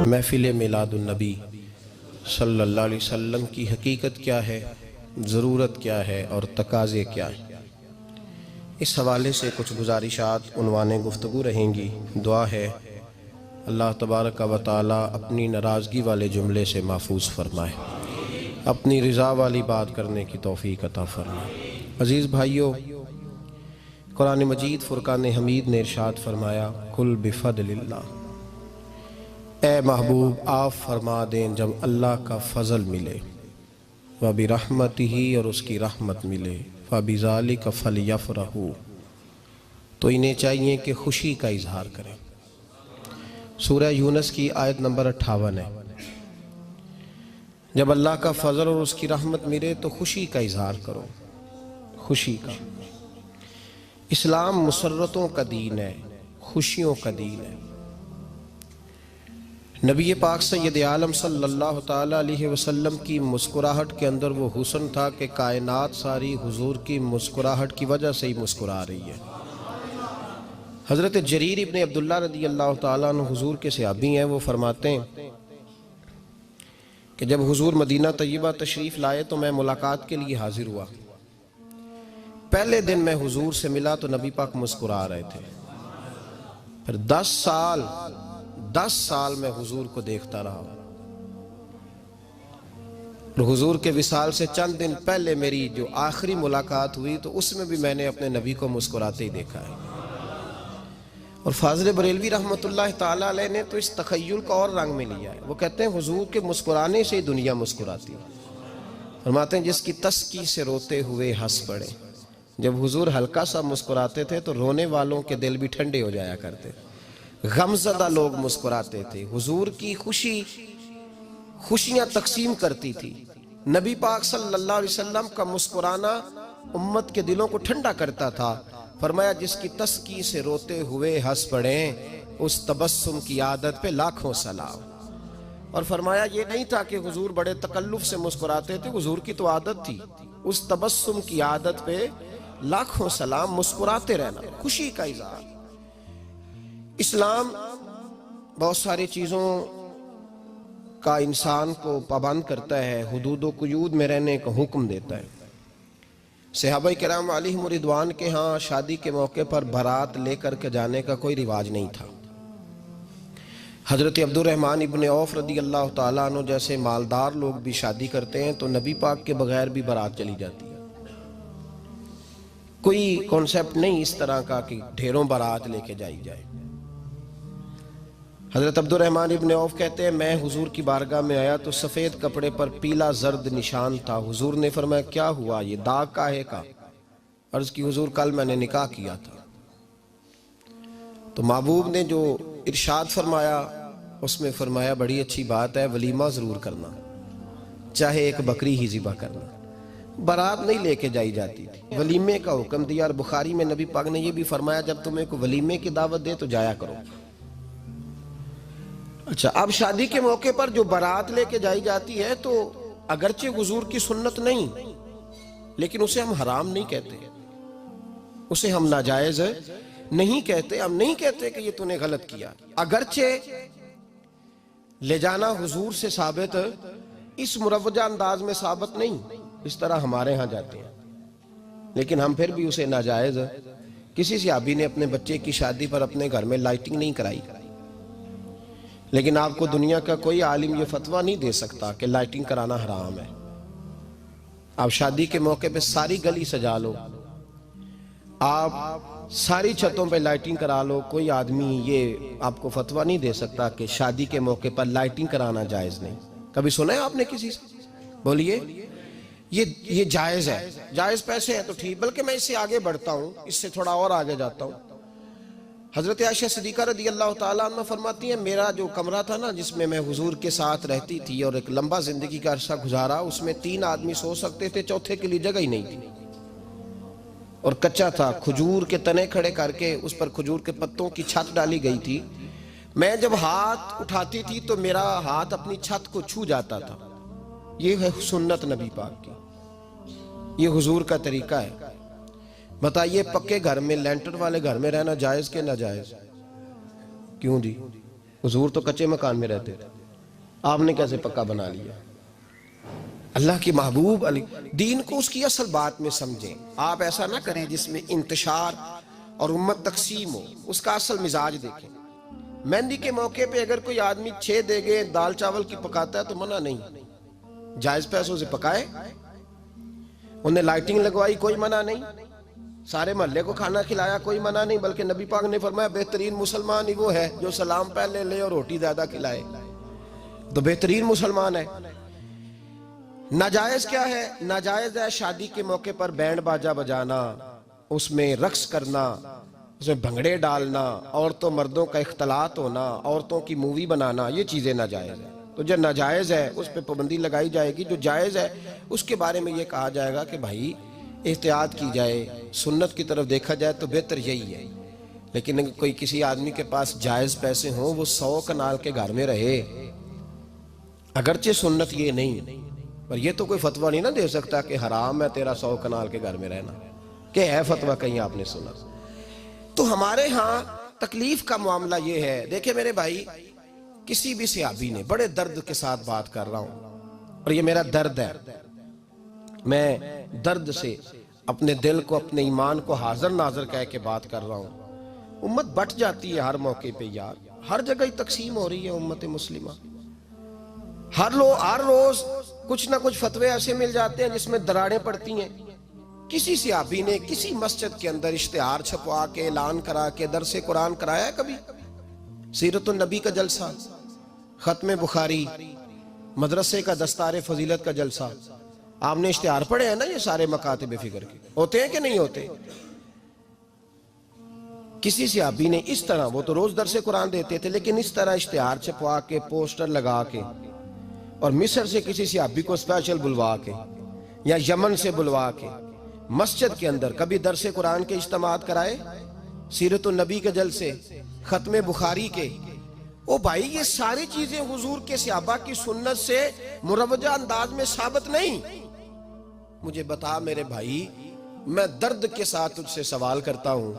محفل میلاد النبی صلی اللہ علیہ وسلم کی حقیقت کیا ہے، ضرورت کیا ہے اور تقاضے کیا ہیں، اس حوالے سے کچھ گزارشات عنوان گفتگو رہیں گی۔ دعا ہے اللہ تبارک و تعالی اپنی ناراضگی والے جملے سے محفوظ فرمائے، اپنی رضا والی بات کرنے کی توفیق عطا فرمائے۔ عزیز بھائیو، قرآن مجید فرقان حمید نے ارشاد فرمایا قل بفضل اللہ، اے محبوب آپ فرما دیں جب اللہ کا فضل ملے، وَبِرَحْمَتِهِ اور اس کی رحمت ملے، فَبِذَلِكَ فَلْيَفْرَحُوا تو انہیں چاہیے کہ خوشی کا اظہار کریں۔ سورہ یونس کی آیت نمبر 58 ہے۔ جب اللہ کا فضل اور اس کی رحمت ملے تو خوشی کا اظہار کرو، خوشی کا۔ اسلام مسرتوں کا دین ہے، خوشیوں کا دین ہے۔ نبی پاک سید عالم صلی اللہ تعالیٰ علیہ وسلم کی مسکراہٹ کے اندر وہ حسن تھا کہ کائنات ساری حضور کی مسکراہٹ کی وجہ سے ہی مسکرا رہی ہے۔ حضرت جریر ابن عبداللہ رضی اللہ تعالیٰ عنہ حضور کے صحابی ہیں، وہ فرماتے ہیں کہ جب حضور مدینہ طیبہ تشریف لائے تو میں ملاقات کے لیے حاضر ہوا۔ پہلے دن میں حضور سے ملا تو نبی پاک مسکرا رہے تھے۔ پھر 10 سال میں حضور کو دیکھتا رہا، اور حضور کے وصال سے چند دن پہلے میری جو آخری ملاقات ہوئی تو اس میں بھی میں نے اپنے نبی کو مسکراتے ہی دیکھا ہے۔ اور فاضل بریلوی رحمۃ اللہ تعالیٰ علیہ نے تو اس تخیل کا اور رنگ میں لیا ہے۔ وہ کہتے ہیں حضور کے مسکرانے سے ہی دنیا مسکراتی ہے۔ فرماتے ہیں جس کی تسکی سے روتے ہوئے ہنس پڑے۔ جب حضور ہلکا سا مسکراتے تھے تو رونے والوں کے دل بھی ٹھنڈے ہو جایا کرتے، غمزدہ لوگ مسکراتے تھے۔ حضور کی خوشیاں تقسیم کرتی تھی۔ نبی پاک صلی اللہ علیہ وسلم کا مسکرانا امت کے دلوں کو ٹھنڈا کرتا تھا۔ فرمایا جس کی تسکی سے روتے ہوئے ہنس پڑیں اس تبسم کی عادت پہ لاکھوں سلام۔ اور فرمایا یہ نہیں تھا کہ حضور بڑے تکلف سے مسکراتے تھے، حضور کی تو عادت تھی اس تبسم کی عادت پہ لاکھوں سلام، مسکراتے رہنا، خوشی کا اظہار۔ اسلام بہت ساری چیزوں کا انسان کو پابند کرتا ہے، حدود و قیود میں رہنے کا حکم دیتا ہے۔ صحابہ کرام علیہم رضوان کے ہاں شادی کے موقع پر بارات لے کر کے جانے کا کوئی رواج نہیں تھا۔ حضرت عبد الرحمن ابن عوف رضی اللہ تعالیٰ عنہ جیسے مالدار لوگ بھی شادی کرتے ہیں تو نبی پاک کے بغیر بھی بارات چلی جاتی ہے۔ کوئی کانسیپٹ نہیں اس طرح کا کہ ڈھیروں بارات لے کے جائی جائے۔ حضرت عبد الرحمن ابن عوف کہتے ہیں میں حضور کی بارگاہ میں آیا تو سفید کپڑے پر پیلا زرد نشان تھا۔ حضور نے فرمایا کیا ہوا، یہ داغ کاہے کا؟ عرض کی حضور کل میں نے نکاح کیا تھا۔ تو محبوب نے جو ارشاد فرمایا اس میں فرمایا بڑی اچھی بات ہے، ولیمہ ضرور کرنا، چاہے ایک بکری ہی ذبح کرنا۔ بارات نہیں لے کے جائی جاتی تھی، ولیمے کا حکم دیا۔ اور بخاری میں نبی پاک نے یہ بھی فرمایا جب تمہیں کوئی ولیمے کی دعوت دے تو جایا کرو۔ اچھا، اب شادی کے موقع پر جو بارات لے کے جائی جاتی ہے تو اگرچہ حضور کی سنت نہیں، لیکن اسے ہم حرام نہیں کہتے، اسے ہم ناجائز نہیں کہتے۔ ہم نہیں کہتے کہ یہ تو نے غلط کیا، اگرچہ لے جانا حضور سے ثابت، اس مروجہ انداز میں ثابت نہیں اس طرح ہمارے ہاں جاتے ہیں، لیکن ہم پھر بھی اسے ناجائز۔ کسی صحابی نے اپنے بچے کی شادی پر اپنے گھر میں لائٹنگ نہیں کرائی، لیکن آپ کو دنیا کا کوئی عالم یہ فتویٰ نہیں دے سکتا کہ لائٹنگ کرانا حرام ہے۔ آپ شادی کے موقع پہ ساری گلی سجا لو، آپ ساری چھتوں پہ لائٹنگ کرا لو، کوئی آدمی یہ آپ کو فتویٰ نہیں دے سکتا کہ شادی کے موقع پر لائٹنگ کرانا جائز نہیں۔ کبھی سنا ہے آپ نے کسی سے؟ بولیے یہ جائز ہے، جائز پیسے ہیں تو ٹھیک، بلکہ میں اس سے آگے بڑھتا ہوں، اس سے تھوڑا اور آگے جاتا ہوں۔ حضرت عائشہ صدیقہ رضی اللہ تعالیٰ عنہ فرماتی ہیں میرا جو کمرہ تھا نا جس میں میں حضور کے ساتھ رہتی تھی اور ایک لمبا زندگی کا عرصہ گزارا، اس میں 3 آدمی سو سکتے تھے، چوتھے کے لیے جگہ ہی نہیں تھی، اور کچا تھا۔ کھجور کے تنے کھڑے کر کے اس پر کھجور کے پتوں کی چھت ڈالی گئی تھی۔ میں جب ہاتھ اٹھاتی تھی تو میرا ہاتھ اپنی چھت کو چھو جاتا تھا۔ یہ ہے سنت نبی پاک کی، یہ حضور کا طریقہ ہے۔ بتائیے پکے گھر میں، لینٹر والے گھر میں رہنا جائز کہ ناجائز؟ کیوں جی؟ حضور تو کچے مکان میں رہتے تھے، آپ نے کیسے پکا بنا لیا؟ اللہ کی محبوب علی دین کو اس کی اصل بات میں سمجھیں. آپ ایسا نہ کریں جس میں انتشار اور امت تقسیم ہو. اس کا اصل مزاج دیکھیں. مہندی کے موقع پہ اگر کوئی آدمی 6 دیگیں دال چاول کی پکاتا ہے تو منع نہیں، جائز پیسوں سے پکائے. انہیں لائٹنگ لگوائی، کوئی منع نہیں. سارے محلے کو کھانا کھلایا، کوئی منع نہیں. بلکہ نبی پاک نے فرمایا بہترین مسلمان ہی وہ ہے جو سلام پہلے لے اور روٹی زیادہ کھلائے، تو بہترین مسلمان ہے. ناجائز کیا ہے؟ ناجائز ہے شادی کے موقع پر بینڈ باجا بجانا، اس میں رقص کرنا، اس میں بھنگڑے ڈالنا، عورتوں مردوں کا اختلاط ہونا، عورتوں کی مووی بنانا، یہ چیزیں ناجائز ہیں. تو جو ناجائز ہے اس پہ پابندی لگائی جائے گی. جو جائز ہے اس کے بارے میں یہ کہا جائے گا کہ بھائی احتیاط کی جائے، سنت کی طرف دیکھا جائے تو بہتر یہی ہے. لیکن اگر کوئی کسی آدمی کے پاس جائز پیسے ہوں، وہ 100 کنال کے گھر میں رہے، اگرچہ سنت یہ نہیں، پر یہ تو کوئی فتویٰ نہیں نہ دے سکتا کہ حرام ہے تیرا 100 کنال کے گھر میں رہنا، کہ ہے فتویٰ کہیں آپ نے سنا. تو ہمارے ہاں تکلیف کا معاملہ یہ ہے. دیکھیں میرے بھائی، کسی بھی صحابی نے، بڑے درد کے ساتھ بات کر رہا ہوں اور یہ میرا درد ہے، میں درد سے اپنے دل کو، اپنے ایمان کو حاضر ناظر کہہ کے بات کر رہا ہوں. امت بٹ جاتی ہے ہر موقع پہ یار، ہر جگہ ہی تقسیم ہو رہی ہے امت مسلمہ. ہر روز کچھ نہ کچھ فتوے ایسے مل جاتے ہیں جس میں دراڑیں پڑتی ہیں. کسی صحابی نے کسی مسجد کے اندر اشتہار چھپوا کے، اعلان کرا کے درس قرآن کرایا ہے کبھی؟ سیرت النبی کا جلسہ، ختم بخاری، مدرسے کا دستار فضیلت کا جلسہ، آپ نے اشتہار پڑھے ہیں نا یہ سارے مکاتب فکر کے؟ ہوتے ہیں کہ نہیں ہوتے؟ کسی صحابی نے اس طرح، وہ تو روز درس قرآن دیتے تھے، لیکن اس طرح اشتہار چھپوا کے، پوسٹر لگا کے، اور مصر سے کسی صحابی کو اسپیشل بلوا کے یا یمن سے بلوا کے مسجد کے اندر کبھی درس قرآن کے اجتماعات کرائے، سیرت النبی کے جلسے، ختم بخاری کے؟ او بھائی یہ ساری چیزیں حضور کے صحابہ کی سنت سے مروجہ انداز میں ثابت نہیں. مجھے بتا میرے بھائی، میں درد کے ساتھ تجھ سے سوال کرتا ہوں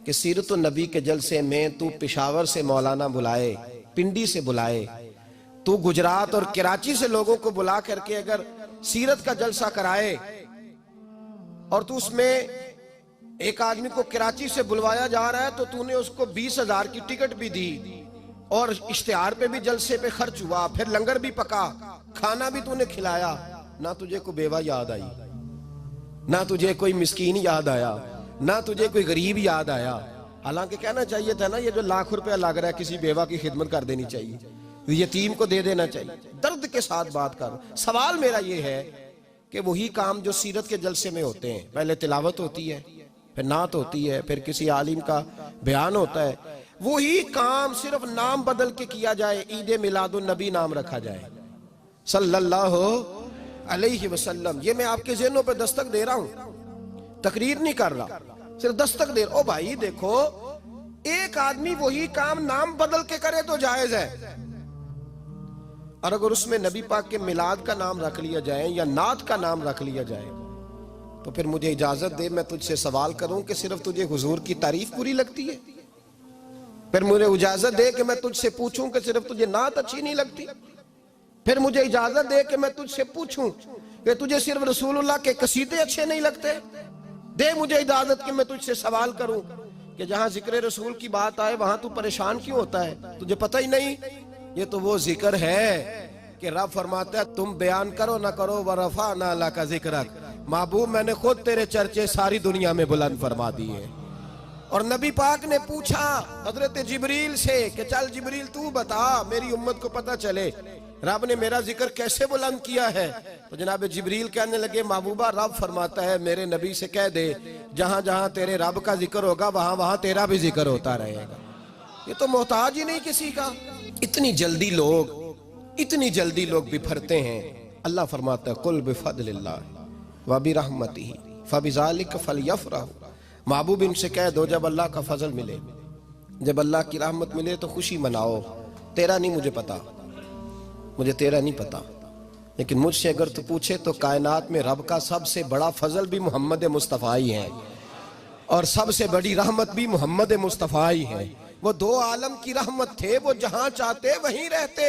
کہ سیرت النبی کے جلسے میں تو پشاور سے مولانا بلائے، پنڈی سے بلائے، تو گجرات اور کراچی سے لوگوں کو بلا کر کے اگر سیرت کا جلسہ کرائے، اور تو اس میں ایک آدمی کو کراچی سے بلوایا جا رہا ہے تو تو نے اس کو 20,000 کی ٹکٹ بھی دی، اور اشتہار پہ بھی جلسے پہ خرچ ہوا، پھر لنگر بھی پکا، کھانا بھی تو نے کھلایا، نہ تجھے کوئی بیوہ یاد آئی، نہ تجھے کوئی مسکین یاد آیا، نہ تجھے کوئی غریب یاد آیا. حالانکہ کہنا چاہیے تھا نا یہ جو ₹1,00,000 لگ رہا ہے کسی بیوہ کی خدمت کر دینی چاہیے، یتیم کو دے دینا چاہیے. درد کے ساتھ بات کر. سوال میرا یہ ہے کہ وہی کام جو سیرت کے جلسے میں ہوتے ہیں، پہلے تلاوت ہوتی ہے، پھر نعت ہوتی ہے، پھر کسی عالم کا بیان ہوتا ہے، وہی کام صرف نام بدل کے کیا جائے، عید میلاد النبی نام رکھا جائے صلی اللہ علیہ وسلم. یہ میں آپ کے ذہنوں پہ دستک دے رہا ہوں، تقریر نہیں کر رہا، صرف دستک دے رہا. او بھائی دیکھو، ایک آدمی وہی کام نام بدل کے کرے تو جائز ہے، اور اگر اس میں نبی پاک کے میلاد کا نام رکھ لیا جائے یا نعت کا نام رکھ لیا جائے تو پھر مجھے اجازت دے میں تجھ سے سوال کروں کہ صرف تجھے حضور کی تعریف پوری لگتی ہے؟ پھر مجھے اجازت دے کہ میں تجھ سے پوچھوں کہ صرف تجھے نعت اچھی نہیں لگتی؟ پھر مجھے اجازت دے کہ میں تجھ سے پوچھوں کہ تجھے صرف رسول اللہ کے قصیدے اچھے نہیں لگتے؟ دے مجھے اجازت کہ میں تجھ سے سوال کروں کہ جہاں ذکر رسول کی بات آئے وہاں تو پریشان کیوں ہوتا ہے؟ تجھے پتہ ہی نہیں یہ تو وہ ذکر ہے کہ رب فرماتا ہے تم بیان کرو نہ کرو وَرَفَعْنَا لَكَ ذِكْرَكَ، محبوب میں نے خود تیرے چرچے ساری دنیا میں بلند فرما دیے. اور نبی پاک نے پوچھا حضرت جبریل سے کہ چل جبریل تو بتا میری امت کو پتہ چلے رب نے میرا ذکر کیسے بلند کیا ہے. تو جناب جبریل کہنے لگے محبوبہ رب فرماتا ہے میرے نبی سے کہہ دے جہاں جہاں تیرے رب کا ذکر ہوگا وہاں وہاں تیرا بھی ذکر ہوتا رہے گا. یہ تو محتاج ہی نہیں کسی کا. اتنی جلدی لوگ بپھرتے ہیں. اللہ فرماتا ہے قل بفضل اللہ وبرحمتہ فبذلک فلیفرحوا. محبوب ان سے کہہ دو جب اللہ کا فضل ملے، جب اللہ کی رحمت ملے تو خوشی مناؤ. تیرا نہیں مجھے پتا، مجھے تیرا نہیں پتا، لیکن مجھ سے اگر تو پوچھے تو کائنات میں رب کا سب سے بڑا فضل بھی محمد مصطفیٰ ہی ہے، اور سب سے بڑی رحمت بھی محمد مصطفیٰ ہی ہے. وہ دو عالم کی رحمت تھے، وہ جہاں چاہتے وہیں رہتے،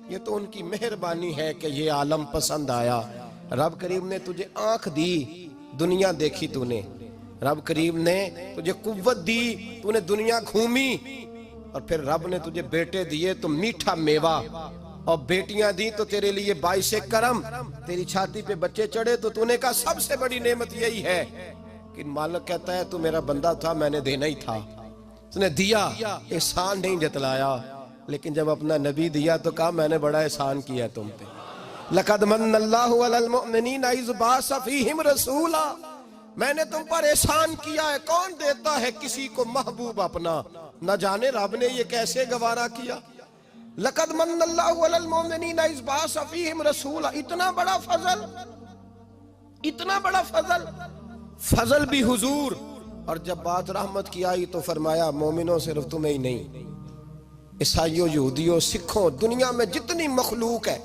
یہ تو ان کی مہربانی ہے کہ یہ عالم پسند آیا۔ رب کریم نے تجھے آنکھ دی، دنیا دیکھی تو نے، رب کریم نے تجھے قوت دی، تو نے دنیا گھومی، اور پھر رب نے تجھے بیٹے دیے تو میٹھا میوہ، اور بیٹیاں دی تو تیرے لیے باعث کرم، تیری چھاتی پہ بچے چڑھے تو تو نے کہا سب سے بڑی نعمت یہی ہے کہ مالک کہتا ہے تو میرا بندہ تھا، میں نے دینا ہی تھا، تو نے دیا، احسان نہیں جتلایا، لیکن جب اپنا نبی دیا تو کہا میں نے بڑا احسان کیا تم پہ۔ لَقَدْ مَنَّ اللَّهُ عَلَى الْمُؤْمِنِينَ إِذْ بَعَثَ فِيهِمْ رَسُولًا، میں نے تم پر احسان کیا ہے۔ کون دیتا ہے کسی کو محبوب اپنا؟ نہ جانے رب نے یہ کیسے گوارا کیا۔ لَقَدْ مَنَّ اللَّهُ عَلَى الْمُؤْمِنِينَ إِذْ بَعَثَ فِيهِمْ رَسُولًا، اتنا بڑا فضل، اتنا بڑا فضل، فضل بھی حضور۔ اور جب بات رحمت کی آئی تو فرمایا مومنوں صرف تمہیں ہی نہیں، عیسائیوں، یہودیوں، سکھوں، دنیا میں جتنی مخلوق ہے،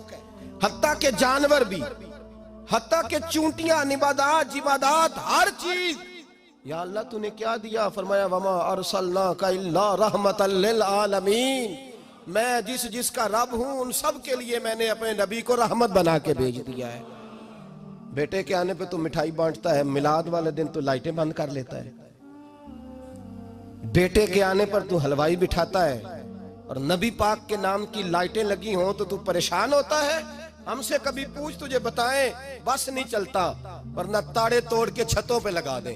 حتیٰ کہ جانور بھی، حتیٰ کہ چونٹیاں، نباتات، جمادات، ہر چیز، یا اللہ تو نے کیا دیا؟ فرمایا وَمَا أَرْسَلْنَاكَ إِلَّا رَحْمَةً لِلْعَالَمِينَ، میں جس کا رب ہوں ان سب کے لیے میں نے اپنے نبی کو رحمت بنا کے بھیج دیا ہے۔ بیٹے کے آنے پہ تو مٹھائی بانٹتا ہے، میلاد والے دن تو لائٹیں بند کر لیتا ہے، بیٹے کے آنے پر تو حلوائی بٹھاتا ہے، اور نبی پاک کے نام کی لائٹیں لگی ہوں تو پریشان ہوتا ہے۔ ہم سے کبھی پوچھ تجھے بتائیں، بس نہیں چلتا، ورنہ تاڑے توڑ کے چھتوں پہ لگا دیں۔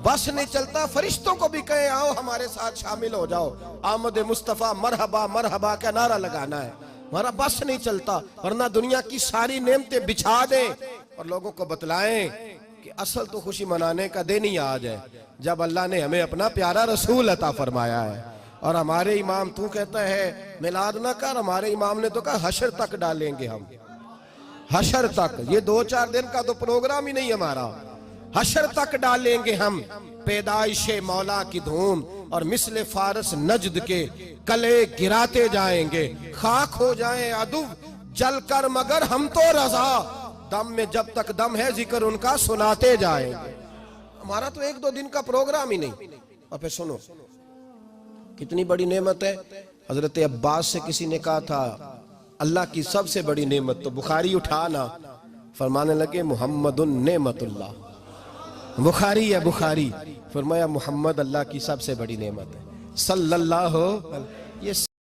بس نہیں چلتا، فرشتوں کو بھی کہیں آؤ ہمارے ساتھ شامل ہو جاؤ، آمد مصطفیٰ مرحبا مرحبا کا نعرہ لگانا ہے، ہمارا بس نہیں چلتا، ورنہ دنیا کی ساری نعمتیں بچھا دیں اور لوگوں کو بتلائیں کہ اصل تو خوشی منانے کا دن ہی آج ہے جب اللہ نے ہمیں اپنا پیارا رسول عطا فرمایا ہے۔ اور ہمارے امام، تو کہتا ہے میلاد نہ کر، ہمارے امام نے تو کہا حشر تک ڈالیں گے ہم، حشر تک، یہ 2-4 دن کا تو پروگرام ہی نہیں ہمارا، حشر تک ڈالیں گے ہم پیدائش مولا کی دھوم، اور مثل فارس نجد کے کلے گراتے جائیں گے، خاک ہو جائیں عدو جل کر مگر ہم تو رضا، دم میں جب تک دم ہے ذکر ان کا سناتے جائیں گے۔ ہمارا تو 1-2 دن کا پروگرام ہی نہیں۔ اور پھر سنو کتنی بڑی نعمت ہے۔ حضرت عباس سے کسی نے کہا تھا اللہ کی سب سے بڑی نعمت، تو بخاری اٹھانا، فرمانے لگے محمد نعمت اللہ، بخاری ہے بخاری، فرمایا محمد اللہ کی سب سے بڑی نعمت ہے، صلی اللہ، یہ